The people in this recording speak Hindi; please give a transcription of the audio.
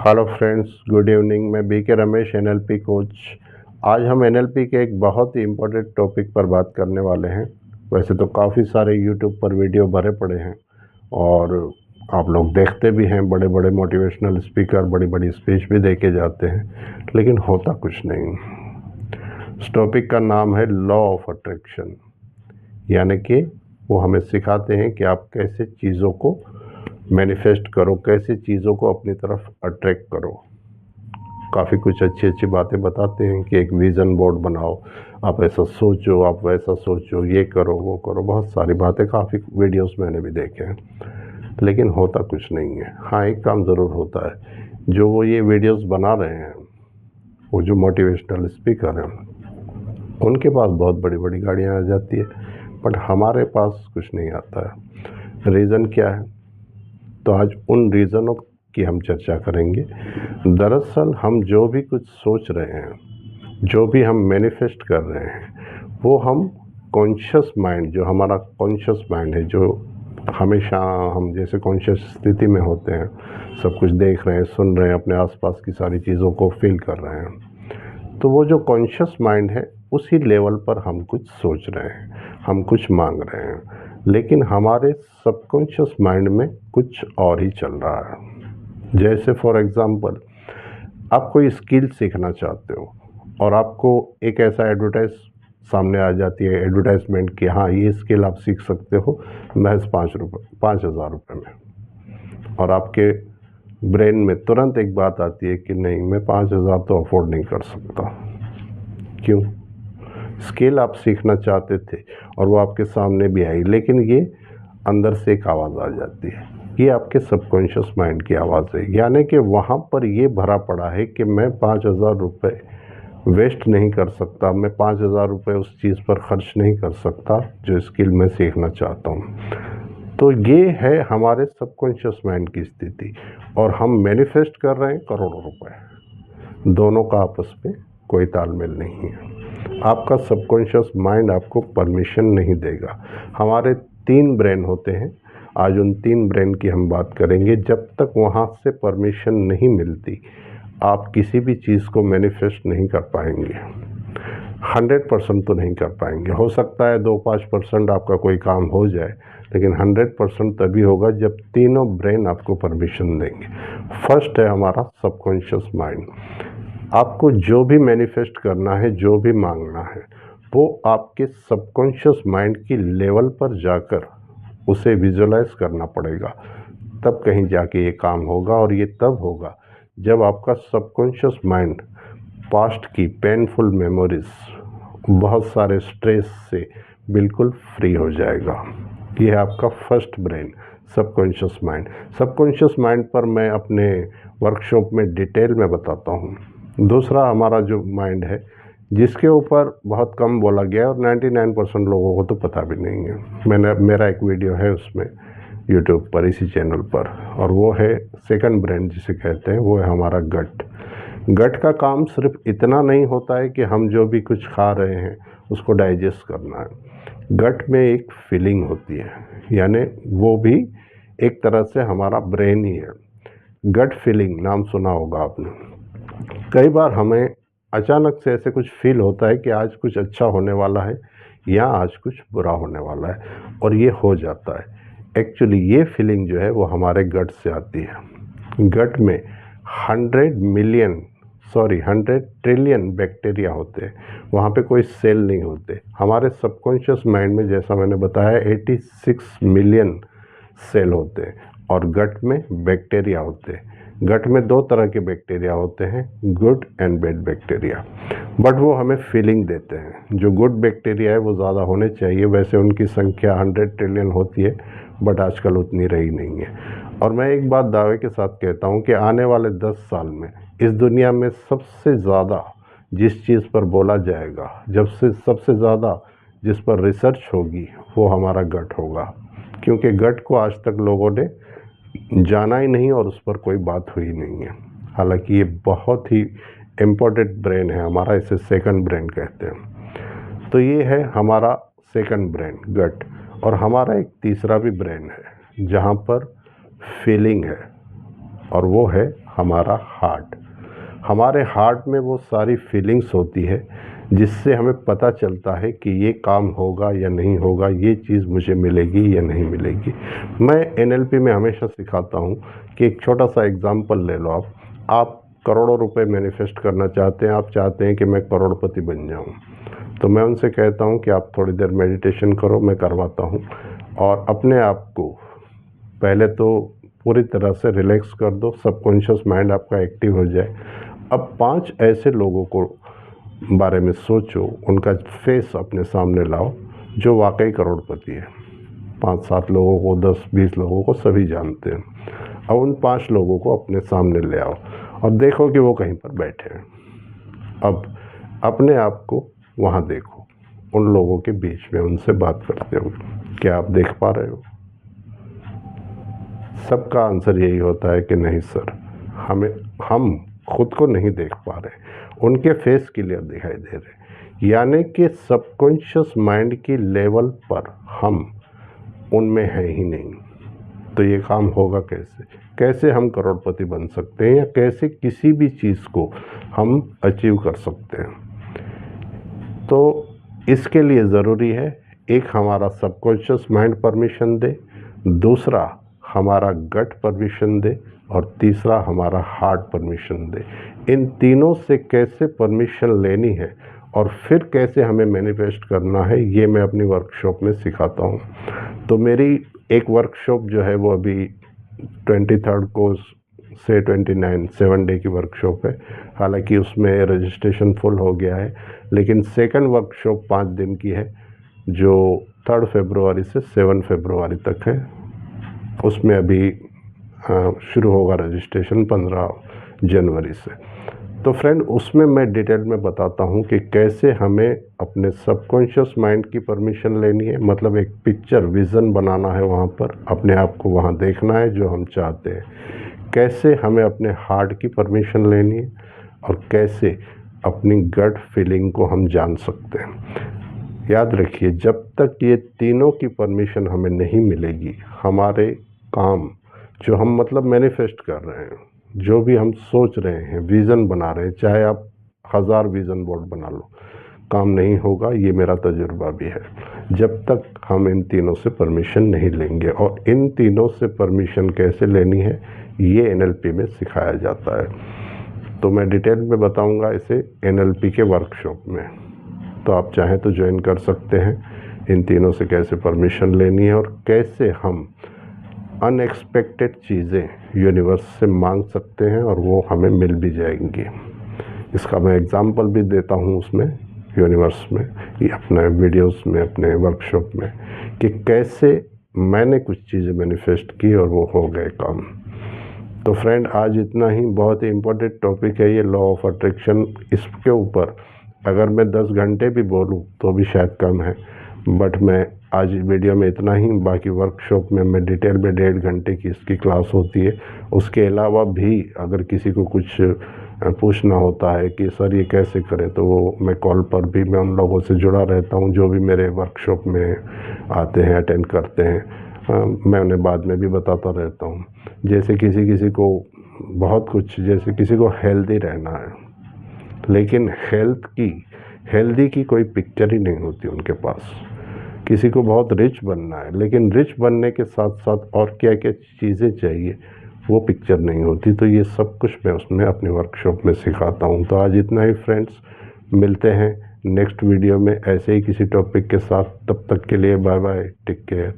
Hello friends, good evening. मैं बीके रमेश, एनएलपी कोच। आज हम एनएलपी के एक बहुत ही इम्पोर्टेंट टॉपिक पर बात करने वाले हैं। वैसे तो काफ़ी सारे यूट्यूब पर वीडियो भरे पड़े हैं और आप लोग देखते भी हैं, बड़े बड़े मोटिवेशनल स्पीकर बड़ी बड़ी स्पीच भी दे के जाते हैं, लेकिन होता कुछ नहीं। इस टॉपिक का नाम है लॉ ऑफ अट्रैक्शन, यानी कि वो हमें सिखाते हैं कि आप कैसे चीज़ों को मैनिफेस्ट करो, कैसे चीज़ों को अपनी तरफ अट्रैक्ट करो। काफ़ी कुछ अच्छी अच्छी बातें बताते हैं कि एक विज़न बोर्ड बनाओ, आप ऐसा सोचो, आप वैसा सोचो, ये करो वो करो। बहुत सारी बातें, काफ़ी वीडियोस मैंने भी देखे हैं, लेकिन होता कुछ नहीं है। हाँ, एक काम ज़रूर होता है, जो वो ये वीडियोस बना रहे हैं, वो जो मोटिवेशनल स्पीकर हैं, उनके पास बहुत बड़ी बड़ी गाड़ियाँ आ जाती है, बट हमारे पास कुछ नहीं आता है। रीज़न क्या है? तो आज उन रीज़नों की हम चर्चा करेंगे। दरअसल हम जो भी कुछ सोच रहे हैं, जो भी हम मैनिफेस्ट कर रहे हैं, वो हम कॉन्शियस माइंड, जो हमारा कॉन्शियस माइंड है, जो हमेशा हम जैसे कॉन्शियस स्थिति में होते हैं, सब कुछ देख रहे हैं, सुन रहे हैं, अपने आसपास की सारी चीज़ों को फील कर रहे हैं, तो वो जो कॉन्शियस माइंड है, उसी लेवल पर हम कुछ सोच रहे हैं, हम कुछ मांग रहे हैं, लेकिन हमारे सबकॉन्शियस माइंड में कुछ और ही चल रहा है। जैसे फॉर एग्ज़ाम्पल, आप कोई स्किल सीखना चाहते हो और आपको एक ऐसा एडवर्टाइज सामने आ जाती है, एडवर्टाइजमेंट कि हाँ, ये स्किल आप सीख सकते हो महज 5,000 रुपये में, और आपके ब्रेन में तुरंत एक बात आती है कि नहीं, मैं 5,000 तो अफोर्ड नहीं कर सकता। क्यों? स्किल आप सीखना चाहते थे और वो आपके सामने भी आई, लेकिन ये अंदर से एक आवाज़ आ जाती है, ये आपके सबकॉन्शियस माइंड की आवाज़ है। यानी कि वहाँ पर ये भरा पड़ा है कि मैं 5,000 रुपये वेस्ट नहीं कर सकता, मैं 5,000 रुपये उस चीज़ पर खर्च नहीं कर सकता जो स्किल मैं सीखना चाहता हूँ। तो ये है हमारे सबकॉन्शियस माइंड की स्थिति, और हम मैनिफेस्ट कर रहे हैं करोड़ों रुपए। दोनों का आपस में कोई तालमेल नहीं है। आपका सबकॉन्शियस माइंड आपको परमिशन नहीं देगा। हमारे 3 ब्रेन होते हैं, आज उन 3 ब्रेन की हम बात करेंगे। जब तक वहाँ से परमिशन नहीं मिलती, आप किसी भी चीज़ को मैनिफेस्ट नहीं कर पाएंगे। 100% तो नहीं कर पाएंगे। हो सकता है 2-5% आपका कोई काम हो जाए, लेकिन 100% तभी होगा जब तीनों ब्रेन आपको परमिशन देंगे। फर्स्ट है हमारा सबकॉन्शियस माइंड। आपको जो भी मैनिफेस्ट करना है, जो भी मांगना है, वो आपके सबकॉन्शियस माइंड की लेवल पर जाकर उसे विजुलाइज करना पड़ेगा, तब कहीं जाके ये काम होगा। और ये तब होगा जब आपका सबकॉन्शियस माइंड पास्ट की पेनफुल मेमोरीज, बहुत सारे स्ट्रेस से बिल्कुल फ्री हो जाएगा। ये है आपका first brain, subconscious mind. Subconscious mind पर मैं अपने वर्कशॉप में डिटेल में बताता हूँ। दूसरा हमारा जो माइंड है, जिसके ऊपर बहुत कम बोला गया है और 99% लोगों को तो पता भी नहीं है। मेरा एक वीडियो है उसमें यूट्यूब पर, इसी चैनल पर, और वो है सेकंड ब्रेन जिसे कहते हैं, वो है हमारा गट। गट का काम सिर्फ इतना नहीं होता है कि हम जो भी कुछ खा रहे हैं उसको डाइजेस्ट करना है। गट में एक फीलिंग होती है, यानी वो भी एक तरह से हमारा ब्रेन ही है। गट फीलिंग नाम सुना होगा आपने। कई बार हमें अचानक से ऐसे कुछ फील होता है कि आज कुछ अच्छा होने वाला है या आज कुछ बुरा होने वाला है, और ये हो जाता है। एक्चुअली ये फीलिंग जो है वो हमारे गट से आती है। गट में 100 ट्रिलियन बैक्टीरिया होते हैं, वहाँ पे कोई सेल नहीं होते। हमारे सबकॉन्शियस माइंड में, जैसा मैंने बताया, 86 मिलियन सेल होते हैं, और गट में बैक्टीरिया होते हैं। गट में 2 तरह के बैक्टीरिया होते हैं, good and bad bacteria, but वो हमें फीलिंग देते हैं। जो गुड बैक्टीरिया है वो ज़्यादा होने चाहिए, वैसे उनकी संख्या 100 ट्रिलियन होती है, बट आजकल उतनी रही नहीं है। और मैं एक बात दावे के साथ कहता हूँ कि आने वाले 10 साल में इस दुनिया में सबसे ज़्यादा जिस चीज़ पर बोला जाएगा, जब से सबसे ज़्यादा जिस पर रिसर्च होगी, वो हमारा गट होगा। क्योंकि गट को आज तक लोगों ने जाना ही नहीं और उस पर कोई बात हुई नहीं है। हालांकि ये बहुत ही इम्पोर्टेंट ब्रेन है हमारा, इसे सेकंड ब्रेन कहते हैं। तो ये है हमारा सेकंड ब्रेन, गट। और हमारा एक तीसरा भी ब्रेन है जहाँ पर फीलिंग है, और वो है हमारा हार्ट। हमारे हार्ट में वो सारी फीलिंग्स होती है जिससे हमें पता चलता है कि ये काम होगा या नहीं होगा, ये चीज़ मुझे मिलेगी या नहीं मिलेगी। मैं एनएलपी में हमेशा सिखाता हूँ कि एक छोटा सा एग्जांपल ले लो। आप करोड़ों रुपए मैनिफेस्ट करना चाहते हैं, आप चाहते हैं कि मैं करोड़पति बन जाऊँ, तो मैं उनसे कहता हूँ कि आप थोड़ी देर मेडिटेशन करो, मैं करवाता हूँ, और अपने आप को पहले तो पूरी तरह से रिलैक्स कर दो, सबकॉन्शियस माइंड आपका एक्टिव हो जाए। अब 5 ऐसे लोगों को बारे में सोचो, उनका फेस अपने सामने लाओ जो वाकई करोड़पति है। 5-7 लोगों को, 10-20 लोगों को सभी जानते हैं। अब उन 5 लोगों को अपने सामने ले आओ और देखो कि वो कहीं पर बैठे हैं। अब अपने आप को वहाँ देखो, उन लोगों के बीच में उनसे बात करते हुए। क्या आप देख पा रहे हो? सबका आंसर यही होता है कि नहीं सर, हम खुद को नहीं देख पा रहे। उनके फेस क्लियर दिखाई दे रहे, यानी कि सबकॉन्शियस माइंड की लेवल पर हम उनमें हैं ही नहीं। तो ये काम होगा कैसे? कैसे हम करोड़पति बन सकते हैं, या कैसे किसी भी चीज़ को हम अचीव कर सकते हैं? तो इसके लिए ज़रूरी है, एक हमारा सबकॉन्शियस माइंड परमिशन दे, दूसरा हमारा गट परमिशन दे, और तीसरा हमारा हार्ट परमिशन दे। इन तीनों से कैसे परमिशन लेनी है और फिर कैसे हमें मैनिफेस्ट करना है, ये मैं अपनी वर्कशॉप में सिखाता हूँ। तो मेरी एक वर्कशॉप जो है वो अभी 23 को से 29 7 डे की वर्कशॉप है। हालांकि उसमें रजिस्ट्रेशन फुल हो गया है, लेकिन सेकंड वर्कशॉप 5 दिन की है जो 3 फरवरी से 7 फरवरी तक है। उसमें अभी शुरू होगा रजिस्ट्रेशन 15 जनवरी से। तो फ्रेंड, उसमें मैं डिटेल में बताता हूँ कि कैसे हमें अपने सबकॉन्शियस माइंड की परमिशन लेनी है, मतलब एक पिक्चर विज़न बनाना है, वहाँ पर अपने आप को वहाँ देखना है जो हम चाहते हैं। कैसे हमें अपने हार्ट की परमिशन लेनी है, और कैसे अपनी गट फीलिंग को हम जान सकते हैं। याद रखिए, जब तक ये तीनों की परमिशन हमें नहीं मिलेगी, हमारे काम जो हम मतलब मैनिफेस्ट कर रहे हैं, जो भी हम सोच रहे हैं, विज़न बना रहे हैं, चाहे आप 1000 विज़न बोर्ड बना लो, काम नहीं होगा। ये मेरा तजुर्बा भी है, जब तक हम इन तीनों से परमिशन नहीं लेंगे। और इन तीनों से परमिशन कैसे लेनी है, ये एनएलपी में सिखाया जाता है। तो मैं डिटेल में बताऊंगा इसे एनएलपी के वर्कशॉप में, तो आप चाहें तो ज्वाइन कर सकते हैं। इन तीनों से कैसे परमिशन लेनी है और कैसे हम अनएक्सपेक्टेड चीज़ें यूनिवर्स से मांग सकते हैं और वो हमें मिल भी जाएंगी। इसका मैं एग्जांपल भी देता हूँ उसमें, यूनिवर्स में, ये अपने वीडियोस में, अपने वर्कशॉप में, कि कैसे मैंने कुछ चीज़ें मैनिफेस्ट की और वो हो गए काम। तो फ्रेंड, आज इतना ही। बहुत ही इम्पोर्टेंट टॉपिक है ये लॉ ऑफ अट्रैक्शन। इसके ऊपर अगर मैं 10 घंटे भी बोलूँ तो भी शायद कम है, बट मैं आज वीडियो में इतना ही। बाकी वर्कशॉप में मैं डिटेल में 1.5 घंटे की इसकी क्लास होती है। उसके अलावा भी अगर किसी को कुछ पूछना होता है कि सर ये कैसे करें, तो वो मैं कॉल पर भी मैं उन लोगों से जुड़ा रहता हूँ जो भी मेरे वर्कशॉप में आते हैं, अटेंड करते हैं। मैं उन्हें बाद में भी बताता रहता हूँ। जैसे किसी को बहुत कुछ, जैसे किसी को हेल्दी रहना है, लेकिन हेल्दी की कोई पिक्चर ही नहीं होती उनके पास। किसी को बहुत रिच बनना है, लेकिन रिच बनने के साथ साथ और क्या क्या चीज़ें चाहिए, वो पिक्चर नहीं होती। तो ये सब कुछ मैं उसमें अपनी वर्कशॉप में सिखाता हूँ। तो आज इतना ही फ्रेंड्स, मिलते हैं नेक्स्ट वीडियो में ऐसे ही किसी टॉपिक के साथ। तब तक के लिए बाय बाय, टेक केयर।